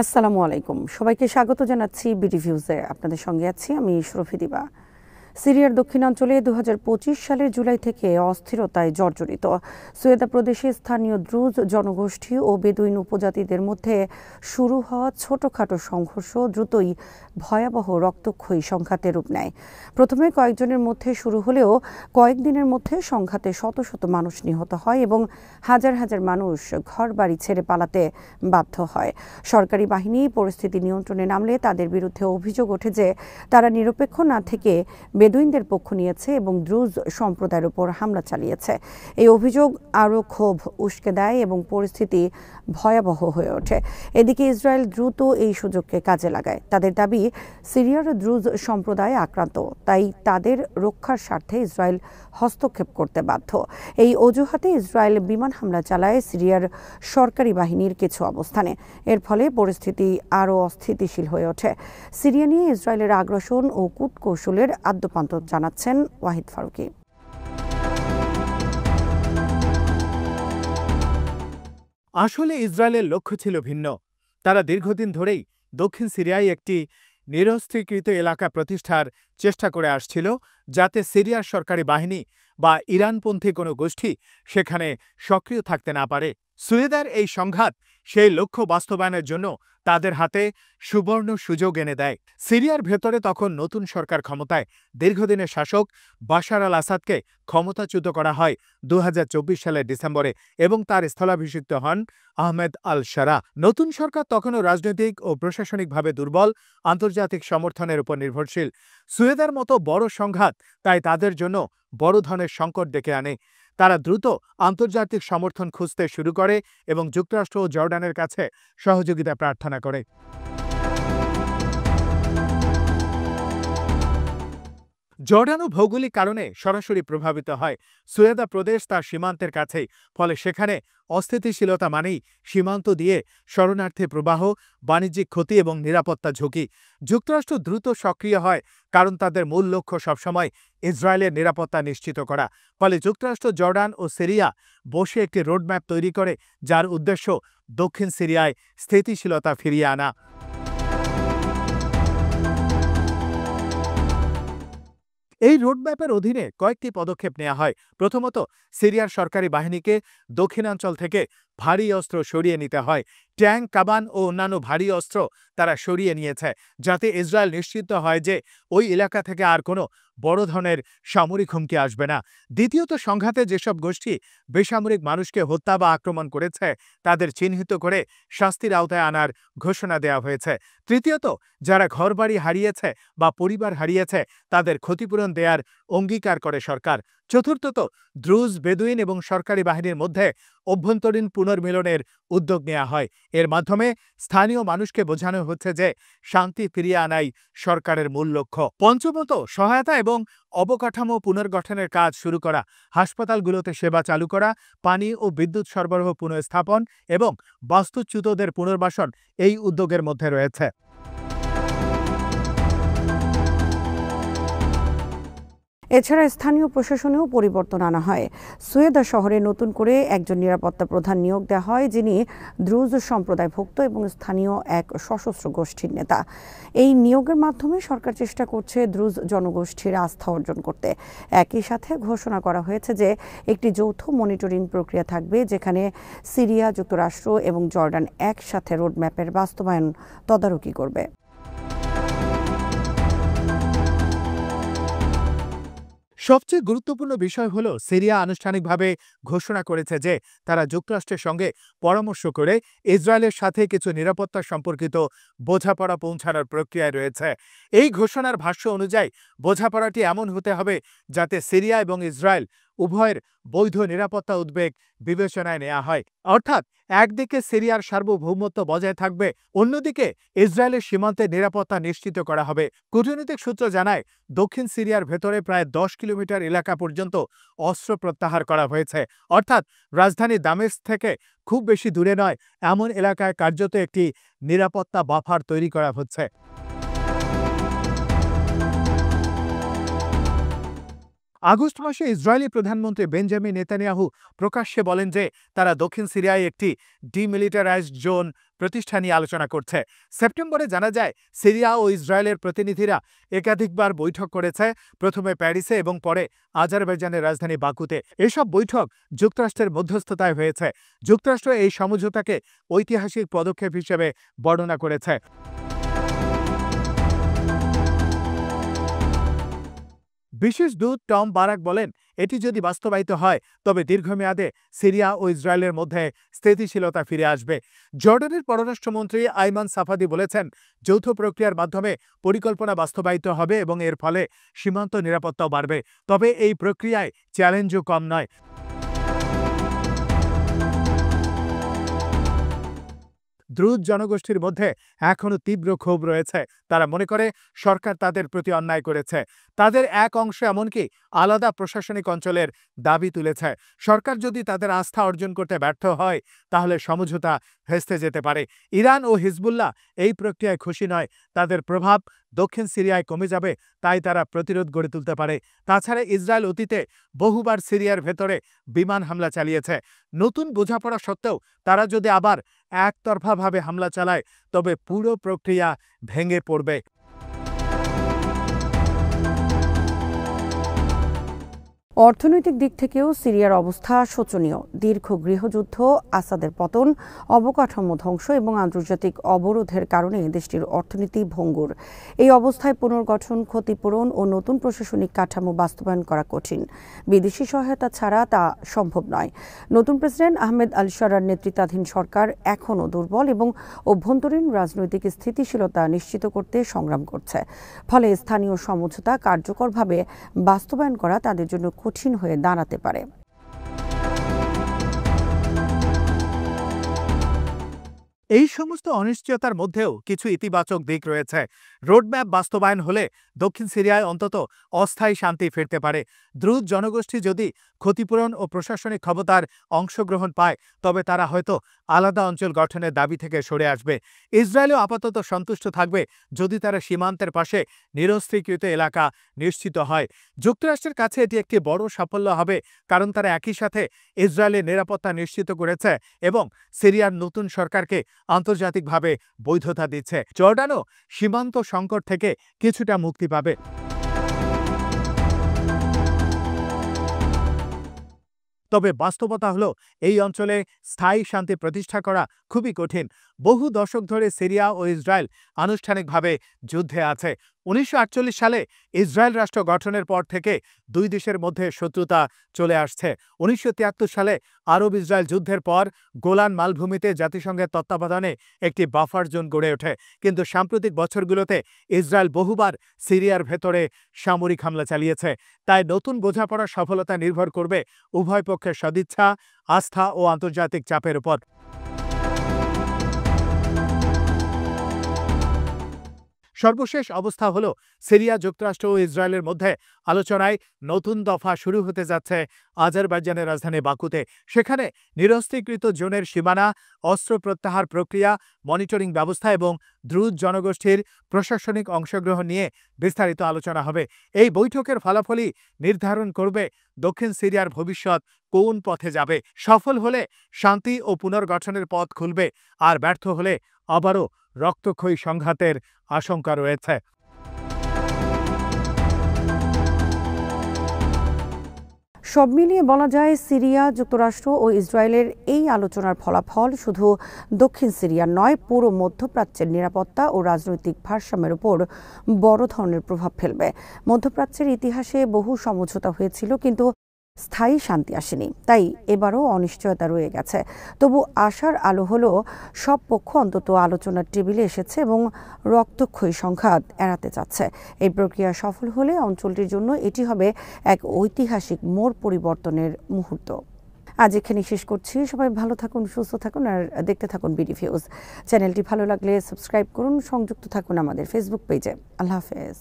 আসসালামু আলাইকুম। সবাইকে স্বাগত জানাচ্ছি বিডিভিউজে। আপনাদের সঙ্গে আছি আমি শরফি দিবা। সিরিয়ার দক্ষিণাঞ্চলে ২০২৫ সালের জুলাই থেকে অস্থিরতায় জর্জরিত সুয়েদা প্রদেশে স্থানীয় দ্রুজ জনগোষ্ঠী ও বেদুইন উপজাতিদের মধ্যে শুরু হওয়া ছোটখাটো সংঘর্ষ দ্রুতই ভয়াবহ রক্তক্ষয়ী সংঘাতে রূপ নেয়। প্রথমে কয়েকজনের মধ্যে শুরু হলেও কয়েকদিনের মধ্যে সংঘাতে শত শত মানুষ নিহত হয় এবং হাজার হাজার মানুষ ঘরবাড়ি ছেড়ে পালাতে বাধ্য হয়। সরকারি বাহিনী পরিস্থিতি নিয়ন্ত্রণে নামলে তাদের বিরুদ্ধে অভিযোগ ওঠে যে তারা নিরপেক্ষ না থেকে বেদুইনদের পক্ষ নিয়েছে এবং দ্রুজ সম্প্রদায়ের উপর হামলা চালিয়েছে। এই অভিযোগ আরও ক্ষোভ উস্কে দেয় এবং পরিস্থিতি ভয়াবহ হয়ে ওঠে। এদিকে ইসরায়েল দ্রুত এই সুযোগকে কাজে লাগায়। তাদের দাবি, সিরিয়ার দ্রুজ সম্প্রদায় আক্রান্ত, তাই তাদের রক্ষার স্বার্থে ইসরায়েল হস্তক্ষেপ করতে বাধ্য। এই অজুহাতে ইসরায়েল বিমান হামলা চালায় সিরিয়ার সরকারি বাহিনীর কিছু অবস্থানে। এর ফলে পরিস্থিতি আরও অস্থিতিশীল হয়ে ওঠে। সিরিয়া নিয়ে ইসরায়েলের আগ্রাসন ও কূটকৌশলের আদ্যোপান্ত জানাচ্ছেন ওয়াহিদ ফারুকী। আসলে ইসরায়েলের লক্ষ্য ছিল ভিন্ন। তারা দীর্ঘদিন ধরেই দক্ষিণ সিরিয়ায় একটি নিরস্ত্রীকৃত এলাকা প্রতিষ্ঠার চেষ্টা করে আসছিল, যাতে সিরিয়ার সরকারি বাহিনী বা ইরানপন্থী কোনো গোষ্ঠী সেখানে সক্রিয় থাকতে না পারে। সুয়েদার এই সংঘাত সেই লক্ষ্য বাস্তবায়নের জন্য তাদের হাতে সুবর্ণ সুযোগ এনে দেয়। সিরিয়ার ভেতরে তখন নতুন সরকার ক্ষমতায়। দীর্ঘদিনের শাসক বাশার আল আসাদকে ক্ষমতাচ্যুত করা হয় ২০২৪ সালের ডিসেম্বরে এবং তার স্থলাভিষিক্ত হন আহমেদ আল শারা। নতুন সরকার তখনও রাজনৈতিক ও প্রশাসনিকভাবে দুর্বল, আন্তর্জাতিক সমর্থনের উপর নির্ভরশীল। সুয়েদার মতো বড় সংঘাত তাই তাদের জন্য বড় ধরনের সংকট ডেকে আনে। তারা দ্রুত আন্তর্জাতিক সমর্থন খুঁজতে শুরু করে এবং যুক্তরাষ্ট্র ও জর্ডানের কাছে সহযোগিতা প্রার্থনা করে। জর্ডানও ভৌগোলিক কারণে সরাসরি প্রভাবিত হয়। সুয়েদা প্রদেশ তার সীমান্তের কাছেই, ফলে সেখানে অস্থিতিশীলতা মানেই সীমান্ত দিয়ে শরণার্থী প্রবাহ, বাণিজ্যিক ক্ষতি এবং নিরাপত্তা ঝুঁকি। যুক্তরাষ্ট্র দ্রুত সক্রিয় হয় কারণ তাদের মূল লক্ষ্য সবসময় ইসরায়েলের নিরাপত্তা নিশ্চিত করা। ফলে যুক্তরাষ্ট্র, জর্ডান ও সিরিয়া বসে একটি রোডম্যাপ তৈরি করে, যার উদ্দেশ্য দক্ষিণ সিরিয়ায় স্থিতিশীলতা ফিরিয়ে আনা। এই রোডম্যাপের অধীনে কয়েকটি পদক্ষেপ নেওয়া হয়। প্রথমত, সিরিয়ার সরকারি বাহিনীকে দক্ষিণাঞ্চল থেকে ভারী অস্ত্র সরিয়ে নিতে হয়। ট্যাঙ্ক, কামান ও অন্যান্য ভারী অস্ত্র তারা সরিয়ে নিয়েছে, যাতে ইসরায়েল নিশ্চিত হয় যে ওই এলাকা থেকে আর কোনো বড় ধরনের সামরিক হুমকি আসবে না। দ্বিতীয়ত, সংঘাতে যেসব গোষ্ঠী বেসামরিক মানুষকে হত্যা বা আক্রমণ করেছে তাদের চিহ্নিত করে শাস্তির আওতায় আনার ঘোষণা দেওয়া হয়েছে। তৃতীয়ত, যারা ঘরবাড়ি হারিয়েছে বা পরিবার হারিয়েছে তাদের ক্ষতিপূরণ দেওয়ার অঙ্গীকার করে সরকার। চতুর্থত, দ্রুজ, বেদুইন এবং সরকারি বাহিনীর মধ্যে অভ্যন্তরীণ পুনর্মিলনের উদ্যোগ নেওয়া হয়। এর মাধ্যমে স্থানীয় মানুষকে বোঝানো হচ্ছে যে শান্তি ফিরিয়ে আনাই সরকারের মূল লক্ষ্য। পঞ্চমত, সহায়তা এবং অবকাঠামো পুনর্গঠনের কাজ শুরু করা। হাসপাতালগুলোতে সেবা চালু করা, পানি ও বিদ্যুৎ সরবরাহ পুনঃস্থাপন এবং বাস্তুচ্যুতদের পুনর্বাসন এই উদ্যোগের মধ্যে রয়েছে। এছাড়া স্থানীয় প্রশাসনেও পরিবর্তন আনা হয়। সুয়েদা শহরে নতুন করে একজন নিরাপত্তা প্রধান নিয়োগ দেওয়া হয়, যিনি দ্রুজ সম্প্রদায়ভুক্ত এবং স্থানীয় এক সশস্ত্র গোষ্ঠীর নেতা। এই নিয়োগের মাধ্যমে সরকার চেষ্টা করছে দ্রুজ জনগোষ্ঠীর আস্থা অর্জন করতে। একই সাথে ঘোষণা করা হয়েছে যে একটি যৌথ মনিটরিং প্রক্রিয়া থাকবে, যেখানে সিরিয়া, যুক্তরাষ্ট্র এবং জর্ডান একসাথে রোডম্যাপের বাস্তবায়ন তদারকি করবে। সবচেয়ে গুরুত্বপূর্ণ বিষয় হল, সিরিয়া আনুষ্ঠানিকভাবে ঘোষণা করেছে যে তারা যুক্তরাষ্ট্রের সঙ্গে পরামর্শ করে ইসরায়েলের সাথে কিছু নিরাপত্তা সম্পর্কিত বোঝাপড়া পৌঁছানোর প্রক্রিয়ায় রয়েছে। এই ঘোষণার ভাষ্য অনুযায়ী বোঝাপড়াটি এমন হতে হবে যাতে সিরিয়া এবং ইসরায়েল উভয়ের বৈধ নিরাপত্তা উদ্বেগ বিবেচনায় নেওয়া হয়। অর্থাৎ একদিকে সিরিয়ার সার্বভৌমত্ব বজায় থাকবে, অন্যদিকে ইসরায়েলের সীমান্তের নিরাপত্তা নিশ্চিত করা হবে। কূটনৈতিক সূত্র জানায়, দক্ষিণ সিরিয়ার ভেতরে প্রায় ১০ কিলোমিটার এলাকা পর্যন্ত অস্ত্র প্রত্যাহার করা হয়েছে। অর্থাৎ রাজধানী দামেস্ক থেকে খুব বেশি দূরে নয় এমন এলাকায় কার্যত একটি নিরাপত্তা বাফার তৈরি করা হচ্ছে। আগস্ট মাসে ইসরায়েলি প্রধানমন্ত্রী বেঞ্জামিন নেতানিয়াহু প্রকাশ্যে বলেন যে তারা দক্ষিণ সিরিয়ায় একটি ডিমিলিটারাইজড জোন প্রতিষ্ঠা নিয়ে আলোচনা করছে। সেপ্টেম্বরে জানা যায় সিরিয়া ও ইসরায়েলের প্রতিনিধিরা একাধিকবার বৈঠক করেছে, প্রথমে প্যারিসে এবং পরে আজারবাইজানের রাজধানী বাকুতে। এসব বৈঠক যুক্তরাষ্ট্রের মধ্যস্থতায় হয়েছে। যুক্তরাষ্ট্র এই সমঝোতাকে ঐতিহাসিক পদক্ষেপ হিসেবে বর্ণনা করেছে। বিশেষ দূত টম বারাক বলেন, এটি যদি বাস্তবায়িত হয় তবে দীর্ঘমেয়াদে সিরিয়া ও ইসরায়েলের মধ্যে স্থিতিশীলতা ফিরে আসবে। জর্ডানের পররাষ্ট্রমন্ত্রী আইমান সাফাদি বলেছেন, যৌথ প্রক্রিয়ার মাধ্যমে পরিকল্পনা বাস্তবায়িত হবে এবং এর ফলে সীমান্ত নিরাপত্তাও বাড়বে। তবে এই প্রক্রিয়ায় চ্যালেঞ্জও কম নয়। দ্রুত জনগোষ্ঠীর মধ্যে এখনও তীব্র ক্ষোভ রয়েছে। তারা মনে করে সরকার তাদের প্রতি অন্যায় করেছে। তাদের এক অংশ এমনকি আলাদা প্রশাসনিক অঞ্চলের দাবি তুলেছে। সরকার যদি তাদের আস্থা অর্জন করতে ব্যর্থ হয় তাহলে সমঝোতা ভেস্তে যেতে পারে। ইরান ও হিজবুল্লাহ এই প্রক্রিয়ায় খুশি নয়। তাদের প্রভাব দক্ষিণ সিরিয়ায় কমে যাবে, তাই তারা প্রতিরোধ গড়ে তুলতে পারে। তাছাড়া ইসরায়েল অতীতে বহুবার সিরিয়ার ভেতরে বিমান হামলা চালিয়েছে। নতুন বোঝাপড়া সত্ত্বেও তারা যদি আবার একতরফাভাবে হামলা চালায় তবে পুরো প্রক্রিয়া ভেঙে পড়বে। অর্থনৈতিক দিক থেকেও সিরিয়ার অবস্থা শোচনীয়। দীর্ঘ গৃহযুদ্ধ, আসাদের পতন, অবকাঠামো ধ্বংস এবং আন্তর্জাতিক অবরোধের কারণে দেশটির অর্থনীতি ভঙ্গুর। এই অবস্থায় পুনর্গঠন, ক্ষতিপূরণ ও নতুন প্রশাসনিক কাঠামো বাস্তবায়ন করা কঠিন। বিদেশি সহায়তা ছাড়া তা সম্ভব নয়। নতুন প্রেসিডেন্ট আহমেদ আল শারার নেতৃত্বাধীন সরকার এখনও দুর্বল এবং অভ্যন্তরীণ রাজনৈতিক স্থিতিশীলতা নিশ্চিত করতে সংগ্রাম করছে। ফলে স্থানীয় সমঝোতা কার্যকরভাবে বাস্তবায়ন করা তাদের জন্য কঠিন হয়ে দাঁড়াতে পারে। এই সমস্ত অনিশ্চয়তার মধ্যেও কিছু ইতিবাচক দিক রয়েছে। রোডম্যাপ বাস্তবায়ন হলে দক্ষিণ সিরিয়ায় অন্তত অস্থায়ী শান্তি ফিরতে পারে। দ্রুত জনগোষ্ঠী যদি ক্ষতিপূরণ ও প্রশাসনিক ক্ষমতার অংশগ্রহণ পায় তবে তারা হয়তো আলাদা অঞ্চল গঠনের দাবি থেকে সরে আসবে। ইসরায়েলও আপাতত সন্তুষ্ট থাকবে যদি তারা সীমান্তের পাশে নিরস্ত্রীকৃত এলাকা নিশ্চিত হয়। যুক্তরাষ্ট্রের কাছে এটি একটি বড় সাফল্য হবে, কারণ তারা একই সাথে ইসরায়েলের নিরাপত্তা নিশ্চিত করেছে এবং সিরিয়ার নতুন সরকারকে আন্তর্জাতিকভাবে বৈধতা দিচ্ছে। জর্ডানও সীমান্ত সংকট থেকে কিছুটা মুক্তি পাবে। তবে বাস্তবতা হলো এই অঞ্চলে স্থায়ী শান্তি প্রতিষ্ঠা করা খুবই কঠিন। বহু দশক ধরে সিরিয়া ও ইসরায়েল আনুষ্ঠানিকভাবে যুদ্ধে আছে। 1948 সালে ইসরায়েল রাষ্ট্র গঠনের পর থেকে দুই দেশের মধ্যে শত্রুতা চলে আসছে। 1973 সালে আরব ইসরায়েল যুদ্ধের পর গোলান মালভূমিতে জাতিসংঘের তত্ত্বাবধানে একটি বাফার জোন গড়ে ওঠে। কিন্তু সাম্প্রতিক বছরগুলোতে ইসরায়েল বহুবার সিরিয়ার ভেতরে সামরিক হামলা চালিয়েছে। তাই নতুন বোঝাপড়ার সফলতা নির্ভর করবে উভয় পক্ষের সদিচ্ছা, আস্থা ও আন্তর্জাতিক চাপের উপর। সর্বশেষ অবস্থা হলো সিরিয়া, যুক্তরাষ্ট্র ও ইসরায়েলের মধ্যে আলোচনায় নতুন দফা শুরু হতে যাচ্ছে আজারবাইজানের রাজধানী বাকুতে। সেখানে নিরস্ত্রীকৃত জোনের সীমানা, অস্ত্র প্রত্যাহার প্রক্রিয়া, মনিটরিং ব্যবস্থা এবং দ্রুত জনগোষ্ঠীর প্রশাসনিক অংশগ্রহণ নিয়ে বিস্তারিত আলোচনা হবে। এই বৈঠকের ফলাফলই নির্ধারণ করবে দক্ষিণ সিরিয়ার ভবিষ্যৎ কোন পথে যাবে। সফল হলে শান্তি ও পুনর্গঠনের পথ খুলবে, আর ব্যর্থ হলে আবারও রক্তক্ষয়ী সংঘাতের আশঙ্কা রয়েছে। সব মিলিয়ে বলা যায়, সিরিয়া, যুক্তরাষ্ট্র ও ইসরায়েলের এই আলোচনার ফলাফল শুধু দক্ষিণ সিরিয়ার নয়, পুরো মধ্যপ্রাচ্যের নিরাপত্তা ও রাজনৈতিক ভারসাম্যের উপর বড় ধরনের প্রভাব ফেলবে। মধ্যপ্রাচ্যের ইতিহাসে বহু সমঝোতা হয়েছিল, কিন্তু স্থায়ী শান্তি আসেনি। তাই এবারও অনিশ্চয়তা রয়ে গেছে। তবু আশার আলো হলো সব পক্ষ অন্তত আলোচনার টেবিলে এসেছে এবং রক্তক্ষয়ী সংঘাত এড়াতে চাচ্ছে। এই প্রক্রিয়া সফল হলে অঞ্চলটির জন্য এটি হবে এক ঐতিহাসিক মোড় পরিবর্তনের মুহূর্ত। আজ এখানে শেষ করছি। সবাই ভালো থাকুন, সুস্থ থাকুন আর দেখতে থাকুন বিডিভিউজ। চ্যানেলটি ভালো লাগলে সাবস্ক্রাইব করুন, সংযুক্ত থাকুন আমাদের ফেসবুক পেজে। আল্লাহ হাফেজ।